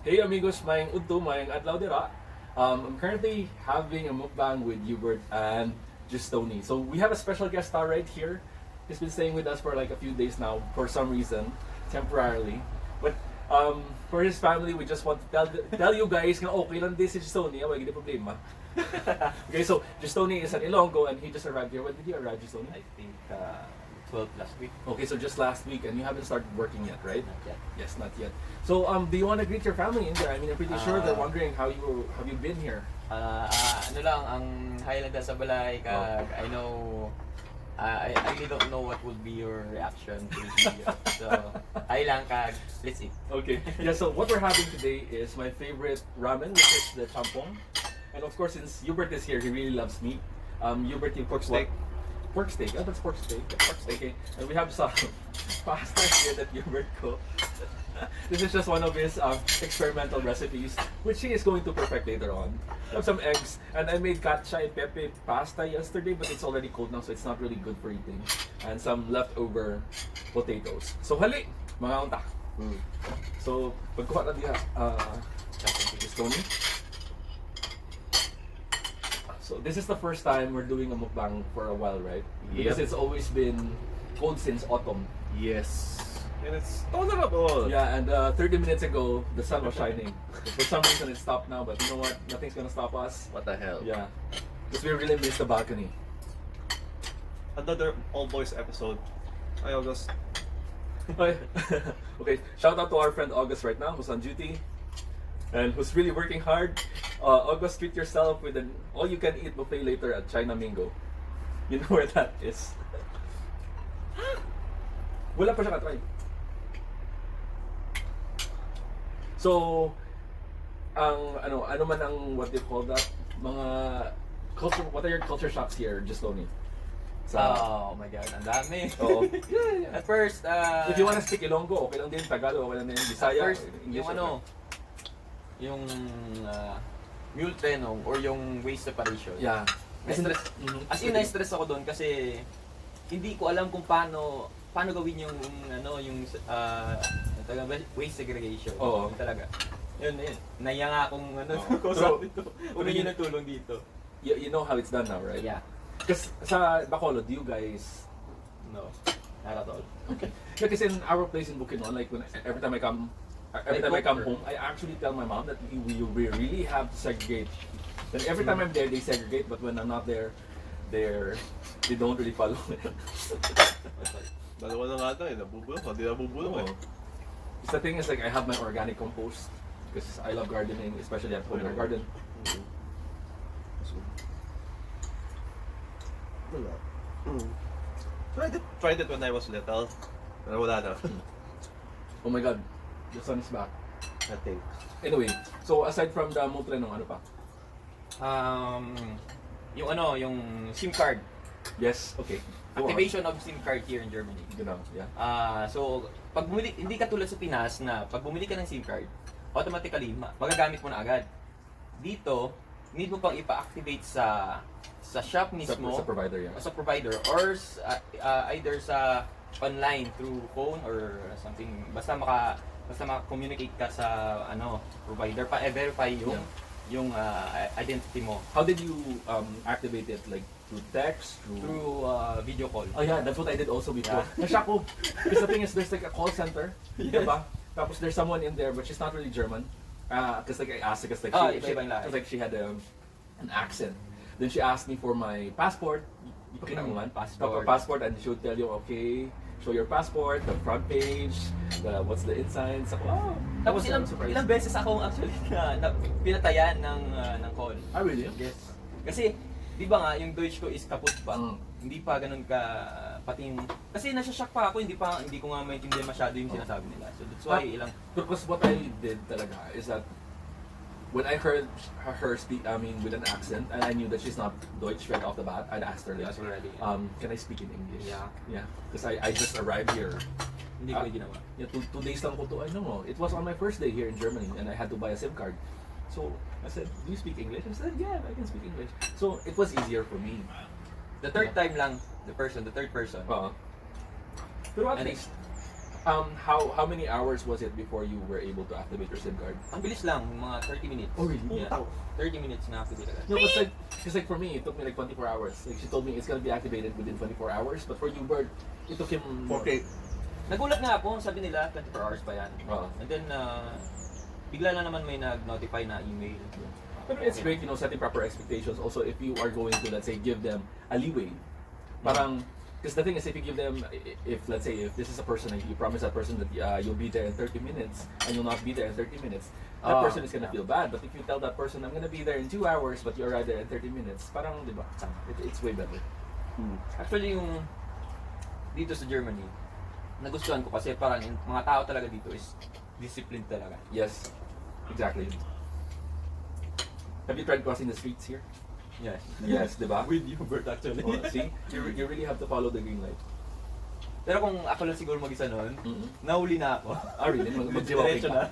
Hey amigos, mayang udto, mayang adlaw dira. I'm currently having a mukbang with Hubert and Justoni. So we have a special guest star right here. He's been staying with us for like a few days now for some reason, temporarily. But for his family, we just want to tell you guys na okay lang din si Justoni, wala gini problema. Okay, so Justoni is an Ilonggo and he just arrived here. When did you arrive, Justoni? I think 12 last week. Okay, so just last week, and you haven't started working yet, right? Not yet. Yes, not yet. So, do you want to greet your family in there? I mean, I'm pretty sure they're wondering have you been here? Ano lang, ang highlight sa balay, kag I know, I really don't know what would be your reaction to this video. So, ay lang kag, let's eat. Okay. Yeah, so what we're having today is my favorite ramen, which is the champong. And of course, since Hubert is here, he really loves meat. Hubert, you pork steak. Pork steak. Oh, that's pork steak. Pork steak. Okay. And we have some pasta here that Hubert cooked. This is just one of his experimental recipes, which he is going to perfect later on. I have some eggs, and I made katcha and pepe pasta yesterday, but it's already cold now, so it's not really good for eating. And some leftover potatoes. So hali, mga unta. So pagkuha na diha, Tony. So this is the first time we're doing a mukbang for a while, right? Because it's always been cold since autumn. Yes. And it's tolerable. Yeah, and 30 minutes ago, the sun was shining. For some reason, it stopped now, but you know what? Nothing's gonna stop us. What the hell? Yeah. Because we really missed the balcony. Another All Boys episode. I August. Okay, shout out to our friend August right now, who's on duty. And who's really working hard. August, treat yourself with an all-you-can-eat buffet later at China Mingo. You know where that is. Wala pa siya ka-try. So, ano man ang, what do you call that? Mga culture, what are your culture shocks here, Justoni? Oh my God, ang dami. Oo. At first, If you wanna speak Ilonggo, okay lang din. Tagalog, okay lang din. Bisaya, first, English. yung ano, yung mule trenong or yung waist separation. Yeah. Na-stress. As in, na-stress ako doon kasi hindi ko alam kung paano gawin yung waste segregation. Oo. Yun talaga. Yun. Naiya nga akong So, dito. Una yun ang tulong dito. You know how it's done now, right? Yeah. Kasi sa Bacolod, do you guys... No. Not at all. Okay. Because in our place in Bukidnon, like every time I come home, I actually tell my mom that we really have to segregate. Then every time I'm there, they segregate, but when I'm not there, they don't really follow it. Dalawa na nga ito eh. Nabubulong. Hindi nabubulong eh. Because the thing is, like, I have my organic compost because I love gardening, especially at home in our garden. Tried it when I was little. Pero wala na. Oh my God, the sun is back. I think. Anyway, so aside from the multrenong, ano pa? Yung SIM card. Yes, okay. Go on. Activation of SIM card here in Germany. Genau, yeah. So, pag bumili, hindi katulad sa Pinas na pag bumili ka ng SIM card, automatically magagamit mo na agad. Dito, need mo pang ipa-activate sa shop mismo, Sa provider, yeah. sa provider, or either sa online through phone or something. Basta maka-communicate ka sa provider pa verify yung identity mo How did you activate it? Like through text, through video call. Oh yeah, that's what I did also before. Na-shock ko. Because the thing is, there's like a call center, diba? Tapos there's someone in there, but she's not really German. Because like I asked her, because like she had an accent. Then she asked me for my passport. Ipakita mo man. Passport, and she would tell you, okay, show your passport, the front page, what's the inside. So, wow. Tapos ilang beses akong actually pinatayan ng call. Ah, really? Yes. Kasi, di ba nga, yung Deutsch ko is kaput pa. Hindi pa ganun ka pating... Kasi nasashock pa ako, hindi ko nga maintindihan masyado yung sinasabi nila. So that's why Because what I did talaga is that when I heard her speak, with an accent, and I knew that she's not Deutsch right off the bat, I'd asked her, like, already. can I speak in English? Yeah. Because I just arrived here. Hindi ko ginawa. Yeah, two days lang ko to. I know. It was on my first day here in Germany, and I had to buy a SIM card. So I said, "Do you speak English?" I said, "Yeah, I can speak English." So it was easier for me. The third time lang, the third person. Pero at And least, How many hours was it before you were able to activate your SIM card? Ang bilis lang, mga 30 minutes. Oh, really? Yeah. 30 minutes na activate agad. No, it's like for me, it took me like 24 hours. Like she told me it's gonna be activated within 24 hours, but for you, Bert, it took him. Okay. Nagulat nga ako, sabi nila 24 hours pa yan. Oo. And then, bigla na naman may nag-notify na email. But it's great, you know, setting proper expectations. Also, if you are going to, let's say, give them a leeway, parang, because the thing is, if you give them, if let's say, if this is a person and you promise that person that you'll be there in 30 minutes and you'll not be there in 30 minutes, that person is gonna feel bad. But if you tell that person, I'm gonna be there in 2 hours, but you arrive there in 30 minutes, parang, di ba? It's way better. Actually, yung dito sa Germany, nagustuhan ko kasi parang yung mga tao talaga dito is disciplined talaga. Yes, exactly. Have you tried crossing the streets here? Yes. Yes, di ba? With you, Bert, actually. Oh, see, you really have to follow the green light. Pero kung ako lang siguro mag-isa noon, nahuli na ako. Ah, really? Diretso na.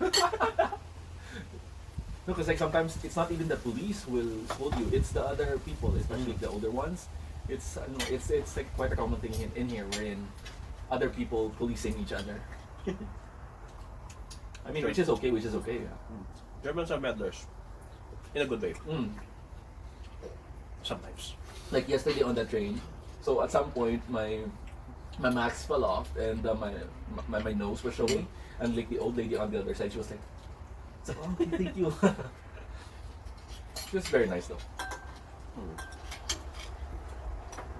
No, because like sometimes it's not even the police will hold you; it's the other people, especially the older ones. It's like quite a common thing in here, wherein other people policing each other. I mean, which is okay. Yeah. Germans are meddlers. In a good way. Mm. Sometimes. Like yesterday on the train, so at some point my mask fell off and my nose was showing, and like the old lady on the other side, she was like, "Oh, okay, thank you." She was very nice though.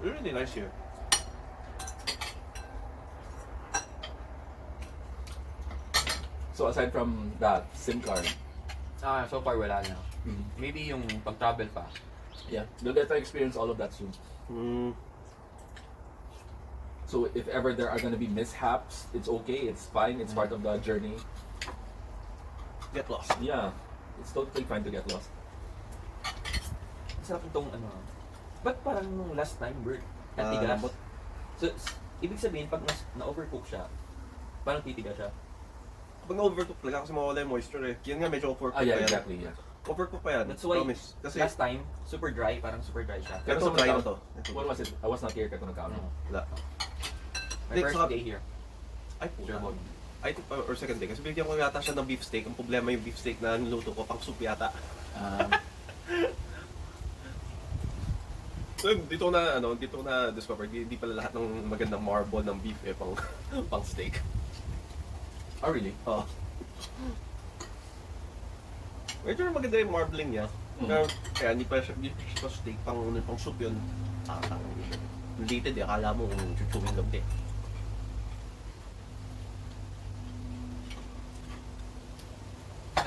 Really nice here. So aside from that SIM card, So far wala na. Maybe yung pag-travel pa. yeah, you'll get to experience all of that soon. So if ever there are gonna be mishaps, it's okay, it's fine, it's part of the journey. Get lost. Yeah, it's totally fine to get lost. Sarap itong ano. Ba't parang nung last time, Bert, natigas? Lambot. So, ibig sabihin, pag na-overcook siya, parang titigas siya. Pag na-overcook talaga kasi mawala yung moisture eh. Yan nga medyo overcook Yeah, pa yan. exactly, yeah. Overcook pa yan. That's why, Promise. Kasi last time, super dry, parang super dry siya. Pero ito sa try mga na to. What was it? I was not here kasi nagkaano. Wala. My Hindi, first saka- day here. Ay, Sure, puta. Bob. I think or second day. Kasi bigyan ko yata siya ng beef steak. Ang problema yung beef steak na niluto ko pang soup yata. So dito na discover hindi pala lahat ng magandang marble ng beef eh pang pang steak. Oh, really? Oh. Medyo maganda yung marbling niya. Pero kaya hindi pa siya steak pang soup yun. Related eh. Akala mo kung chuchungin lang din.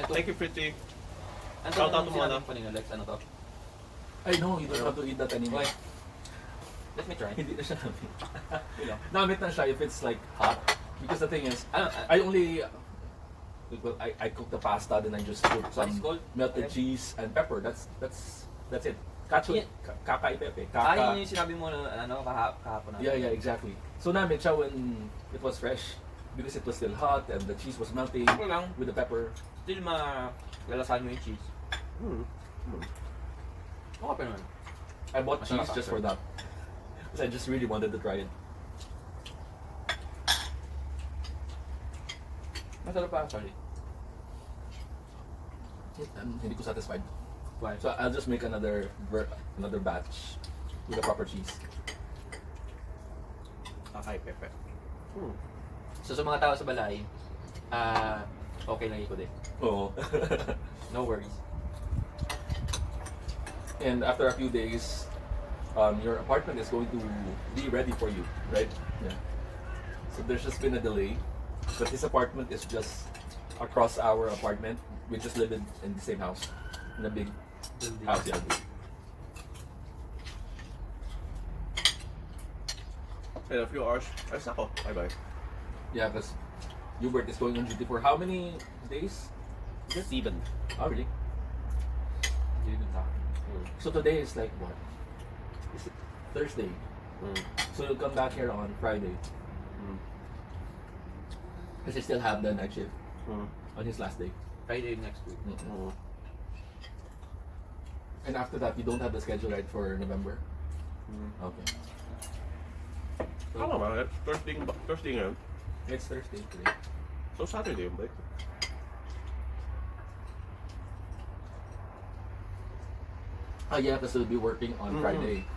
Thank you, Fritzy. Ano Shout out yung to mga sinabi ko kanina, Lex? Ano to? I know, you don't have to eat that anymore. Why? Let me try. Hindi na siya namit. You know? Namit na siya if it's like hot. Because the thing is, I only, well, I cook the pasta, then I just put some It's called? melted cheese and pepper. That's it. Kacho, Yeah. kaka pepe. Yun yung sinabi mo na ano, kahapon na. Yeah, exactly. So namit siya when it was fresh because it was still hot and the cheese was melting Ako lang, with the pepper. still malalasahan mo yung cheese. Okay pa naman. I bought Masarap cheese just after. for that. Because I just really wanted to try it. Masarap pa actually. Hindi ko satisfied. Why? So I'll just make another batch with the proper cheese. Kakay pepe. So sa mga tao sa balay, okay lang ikot eh. Oh. No worries. And after a few days, your apartment is going to be ready for you, right? Yeah. So there's just been a delay, but this apartment is just across our apartment. We just live in the same house, in a big house. Yeah. In a few hours, ay sako. Bye-bye. Yeah, because Hubert is going on duty for how many days? 7. Oh, really? Hindi rin sa akin. So today is like what? Is it Thursday? So you'll come back here on Friday. Because he still have the night shift on his last day. Friday next week. And after that, you don't have the schedule right for November? Okay. Tama ba? Thursday ngayon. It's Thursday today. So Saturday yung break. Ah, yeah, because we'll be working on Friday.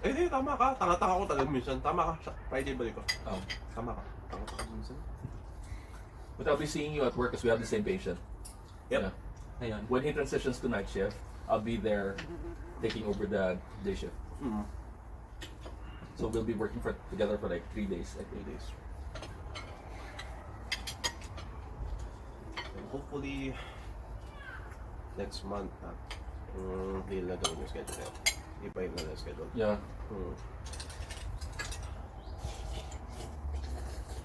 Eh, di, tama ka. Tanga-tanga ko talaga minsan. Tama ka. Friday balik ko. Oh. Tama ka. Tanga-tanga ko minsan. But I'll be seeing you at work because we have the same patient. Yep. Yeah. Ngayon. When he transitions to night shift, I'll be there taking over the day shift. So we'll be working together for like 3 days. Like 3 days. And hopefully, next month, he'll na gawin yung schedule na. Iba yung na schedule. Yeah.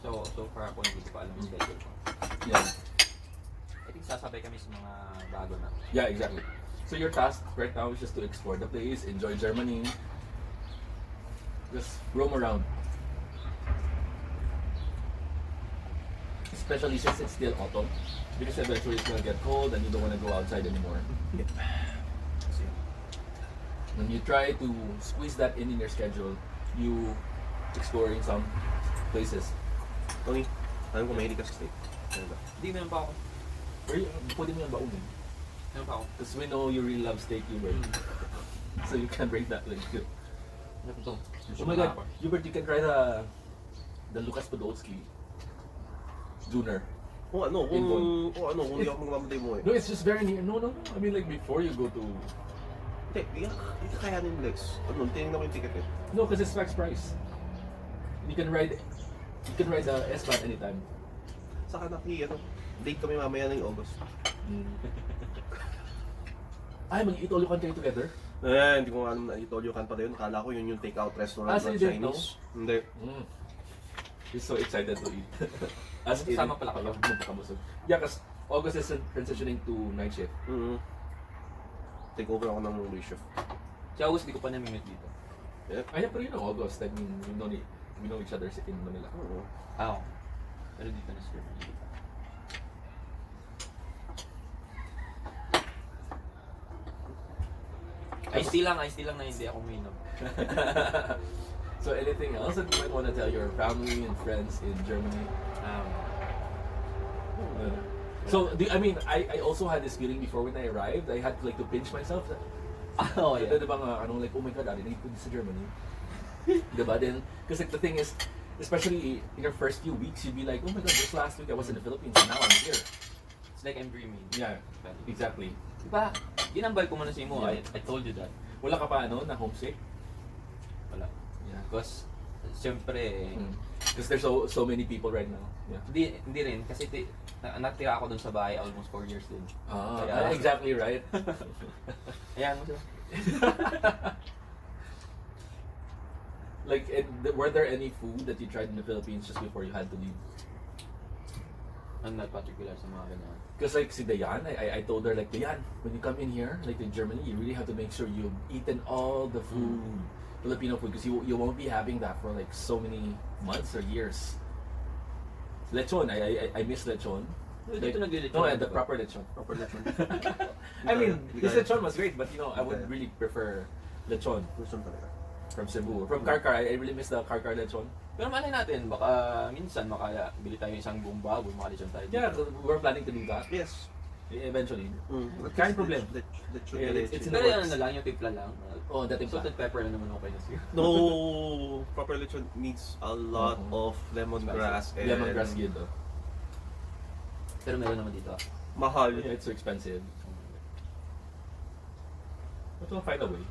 So far ako hindi ko pa alam yung schedule ko. Yeah. I think sasabay kami sa mga bago na. Yeah, exactly. So your task right now is just to explore the place, enjoy Germany, just roam around. Especially since it's still autumn, because eventually it's gonna get cold and you don't want to go outside anymore. Yep. When you try to squeeze that in your schedule, you exploring some places. Tony, alam ko mahilig ka sa steak. Ano ba? Hindi, meron pa ako. Pwede mo yung baunin. Meron pa ako. Because we know you really love steak, Hubert. So you can bring that like good. Ano to? Oh my God, Hubert, you can try the Lucas Podolski Junior. Kung hindi ako magmamatay mo eh. No, it's just very near. No. I mean, like before you go to. Hindi ka kayanin Lex. Tinignan ko yung ticket eh. No, because it's max price. You can ride the S-Bahn anytime. Saka date kami mamaya ng August. Ay, mag-eat all you can together? Eh, hindi ko alam na i-told you kan pa yun. Akala ko yun yung take-out restaurant so ng you didn't know? Chinese. Hindi. He's so excited to eat. As in, Kasama pala kayo. magpakamusog. Yeah, because August is transitioning to night shift. Take over ako ng day shift. Si August, di ko pa namimit dito. Ay, pero you know August. I mean, we know each other in Manila. Oo. Ah, pero dito na sir. Ice tea lang na hindi ako uminom. So anything else that you might want to tell your family and friends in Germany? So I also had this feeling before when I arrived. I had to pinch myself. Oh yeah. Diba nga, like, oh my God, I didn't put this to Germany. Diba? Then, because like the thing is, especially in your first few weeks, you'd be like, oh my God, just last week I was in the Philippines and now I'm here. It's like I'm dreaming. Yeah, exactly. Diba? Ginambay ko muna sa imo. Yeah. I told you that. Wala ka pa na homesick? Wala. Yeah. Because, siyempre, Because there's so many people right now. Yeah. hindi rin. Kasi natira ako dun sa bahay almost 4 years din. Kaya, exactly right. Ayan mo siya. Like, were there any food that you tried in the Philippines just before you had to leave? I'm not particular sa mga ganyan. Because like si Dayan, I told her like, Dayan, when you come in here, like in Germany, you really have to make sure you've eaten all the food, Filipino food, because you won't be having that for like so many months or years. Lechon, I miss lechon. Dito nag-lechon. No, the proper lechon. Proper lechon. I mean, this lechon was great, but I would really prefer lechon Gusto talaga. from Cebu. From Karkar, I really miss the Karkar lechon. Pero malay natin, baka minsan bili tayo isang buong baboy, makalechon tayo dito. Yeah, we're planning to do that Yes. eventually. Kahit problem. It's in Pero the yan works. na lang, yung timpla lang. Oh, that Salt and pepper na naman okay na siya. No, proper lechon needs a lot of lemongrass and Lemongrass yun though. Pero meron naman dito. mahal. Yeah, it's so expensive. But we'll find a way.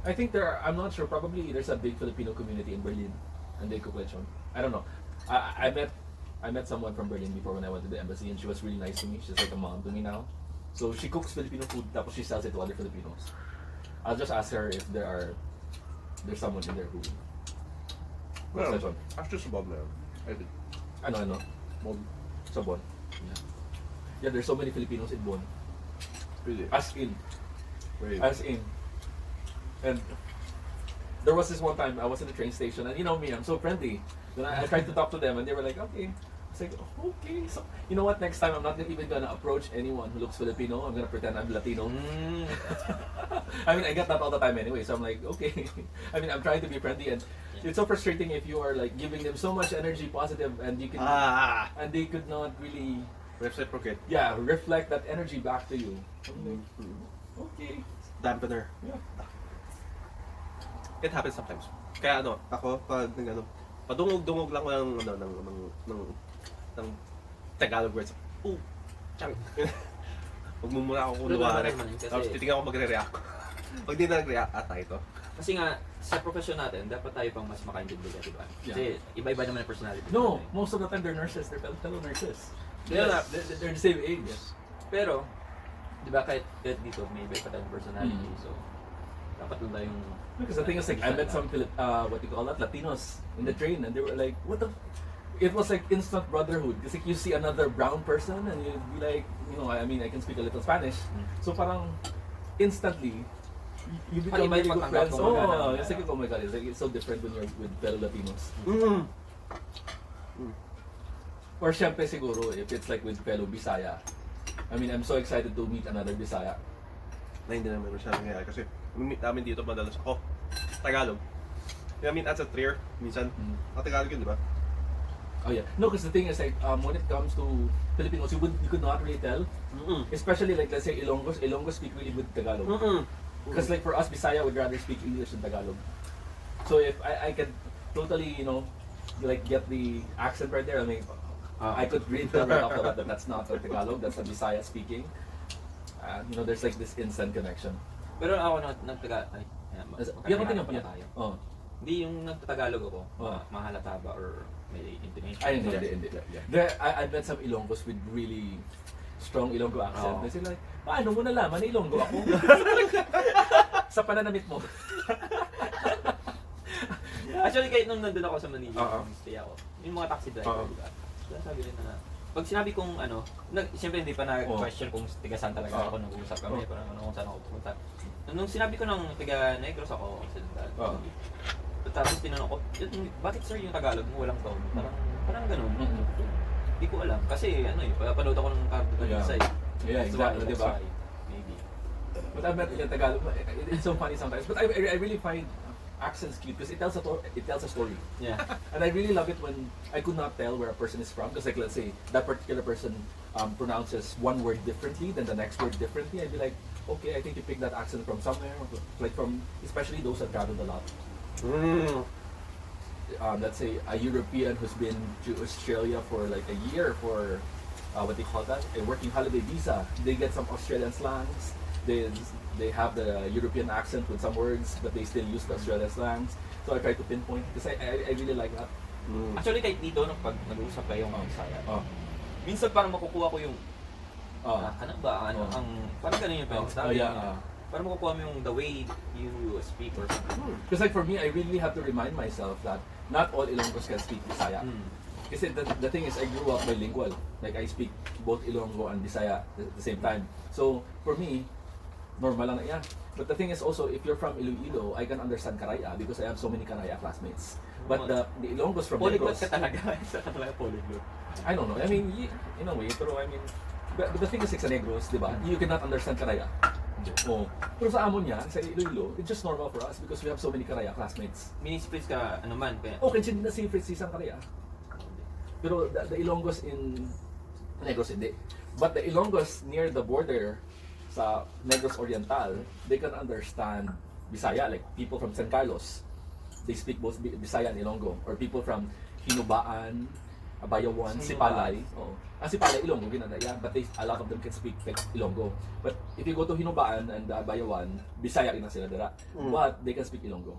I think I'm not sure, probably there's a big Filipino community in Berlin and they cook lechon. I don't know. I met someone from Berlin before when I went to the embassy and she was really nice to me. She's like a mom to me now. So she cooks Filipino food, tapos she sells it to other Filipinos. I'll just ask her if there's someone in there who cooks lechon. Actually, sa Bob na yun. I did. Ano? Bob. Sa Bon. Yeah, there's so many Filipinos in Bon. Really? As in. Really? As in. And there was this one time I was in the train station and you know me, I'm so friendly. Then I tried to talk to them and they were like, okay. It's like, okay, so you know what? Next time I'm not even gonna approach anyone who looks Filipino. I'm gonna pretend I'm Latino. I mean, I get that all the time anyway. So I'm like, okay. I mean, I'm trying to be friendly, and it's so frustrating if you are like giving them so much energy, positive, and you can, and they could not really, Reciprocate. yeah, reflect that energy back to you. I'm like, okay. Dampener. Yeah. It happens sometimes. Kaya ako pag padungog-dungog lang ng Tagalog words. Chang. Magmumura ako kung luwaran. Tapos titingnan ko magre-react. Pag di na nag-react, ito. Kasi nga, sa profession natin, dapat tayo pang mas makaintindihan, di ba? Kasi iba-iba naman ang personality. No, most of the time they're nurses. They're fellow nurses. Yes. They're the same age. Yes. Pero, di ba kahit dito, may iba pa tayong personality. So, dapat lang tayong... Because the thing is, like, I met some what you call that, Latinos in the train, and they were like, what the... It was like instant brotherhood. Because like, you see another brown person, and you'd be like, you know, I mean, I can speak a little Spanish. So parang, instantly, you become really good friends. Oh, it's like, oh my God, it's so different when you're with fellow Latinos. Or syempre siguro, if it's like with fellow Bisaya. I mean, I'm so excited to meet another Bisaya. Na hindi naman masyadong nangyayari kasi meet namin dito madalas ako. Tagalog. I mean, as a trier, minsan, Tagalog yun, di ba? Oh yeah. No, because the thing is like, when it comes to Filipinos, you could not really tell. Especially like, let's say Ilonggo speak really good Tagalog. Because like for us, Bisaya would rather speak English than Tagalog. So if I could totally, you know, like get the accent right there, I mean, I could really tell right off the bat that that's not a Tagalog, that's a Bisaya speaking. You know, there's like this instant connection. Pero ako nagtaga... Ay, Yan ko pala tayo. Oh. Hindi yung nagtatagalog ako, mahalata ba or may intonation? Ay, hindi. I met some Ilonggos with really strong Ilonggo accent. They say like, paano mo nalaman na Ilonggo ako? Sa pananamit mo. Actually, kahit nung nandun ako sa Manila, stay ako, yung mga taxi driver, diba? Sabi nila na, pag sinabi kong siyempre hindi pa na-question kung tiga saan talaga ako, nag-uusap kami, parang kung saan ako pupunta. Nung sinabi ko ng tiga Negros ako, tapos tinanong ko, bakit sir yung Tagalog mo walang tone? Parang ganun. Hindi ko alam. Kasi panood ako ng cartoon sa Yeah, exactly, diba? Maybe. But I met yung Tagalog, it's so funny sometimes. But I really find accents cute because it tells a story. Yeah. And I really love it when I could not tell where a person is from. Because like, let's say, that particular person pronounces one word differently than the next word differently. I'd be like, okay, I think you picked that accent from somewhere. Like from, especially those that traveled a lot. Let's say a European who's been to Australia for like a year for what they call that, a working holiday visa. They get some Australian slangs. They have the European accent with some words, but they still use the Australian slangs. So I try to pinpoint because I really like that. Actually, kahit dito, pag nag-uusap kayo ng Bisaya, minsan parang makukuha ko yung parang ganun yung pag-sabi niya. Parang makukuha mo yung the way you speak or something. Because like for me, I really have to remind myself that not all Ilonggos can speak Bisaya. Kasi the thing is, I grew up bilingual. Like I speak both Ilonggo and Bisaya at the same time. So for me, normal lang na yan. But the thing is also, if you're from Iloilo, I can understand Karaya because I have so many Karaya classmates. But the Ilonggos from Polyglot Negros... ka talaga. Isa ka talaga polyglot. I don't know. I mean, in a way, pero I mean... But the thing is, like sa Negros, di ba? You cannot understand Karaya. Oh. Pero sa amon niya, sa Iloilo, it's just normal for us because we have so many Karaya classmates. Minispread ka, ano man, kaya... Okay, hindi na si Fritz isang Karaya. Pero the Ilonggos in Negros, hindi. But the Ilonggos near the border sa Negros Oriental, they can understand Bisaya, like people from San Carlos. They speak both Bisaya and Ilonggo. Or people from Hinubaan, Abayawan, Sipalay. Oh. Sipalay, Ilonggo, ginadaya. But a lot of them can speak like Ilonggo. But if you go to Hinubaan and Abayawan, Bisaya rin na sila dira. But they can speak Ilonggo.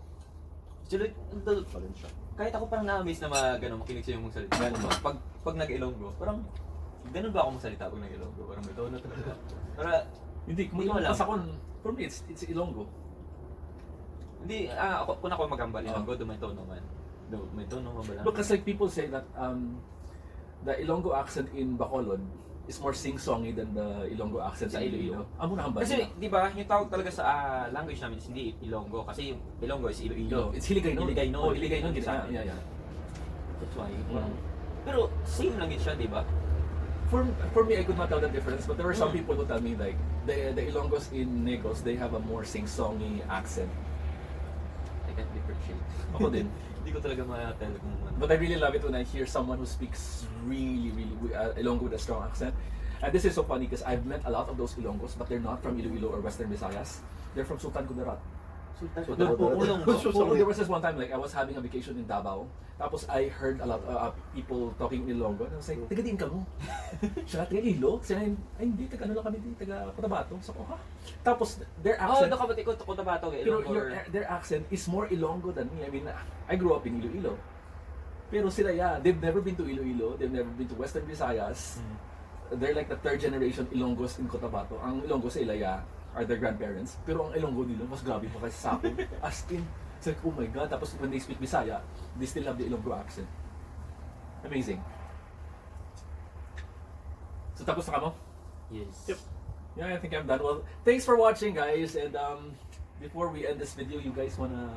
Actually, kahit ako parang na-amaze na makinig sa'yo mong salita. Pag nag-Ilonggo, parang ganun ba ako magsalita pag nag-Ilonggo? Parang may tono talaga. Hindi ko alam. For me, it's Ilonggo. Hindi, kung ako magambal, Ilonggo, do may tono man. May tono mo ba lang? Because like people say that the Ilonggo accent in Bacolod is more sing-songy than the Ilonggo accent sa Iloilo. Amo na hambal. Kasi, di ba, yung tawag talaga sa language namin is hindi Ilonggo. Kasi yung Ilonggo is Iloilo. It's Hiligaynon. Hiligaynon. Hiligaynon din. Yeah. That's why, Pero same lang yun siya, di ba? For me, I could not tell the difference, but there were some people who tell me like the Ilonggos in Negros, they have a more sing-songy accent. I can't differentiate. Ako din. Hindi ko talaga ma-tell kung ano. But I really love it when I hear someone who speaks really Ilonggo with a strong accent. And this is so funny because I've met a lot of those Ilonggos, but they're not from Iloilo or Western Visayas. They're from Sultan Kudarat. Sultan So, There was this one time like I was having a vacation in Davao. Tapos I heard a lot of people talking Ilonggo. And I was like, taga diin ka mo? Siya, taga Ilo? Siya, ay hindi, taga ano lang kami, taga Cotabato. So, ha? Tapos their Oh, accent, nakabati ko, Cotabato eh. pero their accent is more Ilonggo than me. I mean, I grew up in Iloilo. Pero sila, yeah, they've never been to Iloilo. They've never been to Western Visayas. They're like the third generation Ilonggos in Cotabato. Ang Ilonggo sa Ilaya are their grandparents. Pero ang Ilonggo nila, mas grabe pa kasi sa akin. As in, it's like, oh my God. Tapos when they speak Bisaya, they still have the Ilonggo accent. Amazing. So tapos na ka mo? Yes. Yep. Yeah, I think I'm done. Well, thanks for watching, guys. And before we end this video, you guys wanna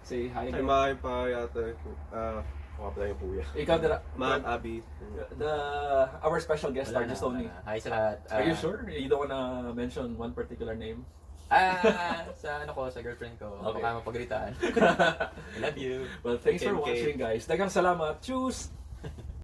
say hi? Ay, mga pa yata. Mukha pala yung kuya. Ikaw, Ma'am, Abby. our special guest star, Wala just na, only. wala na. Hi sa lahat. Are you sure? You don't wanna mention one particular name? Sa ano ko, sa girlfriend ko. Okay. Baka mapagalitaan. I love you. Well, thanks for Okay. watching, guys. Daghang salamat. Tschüss!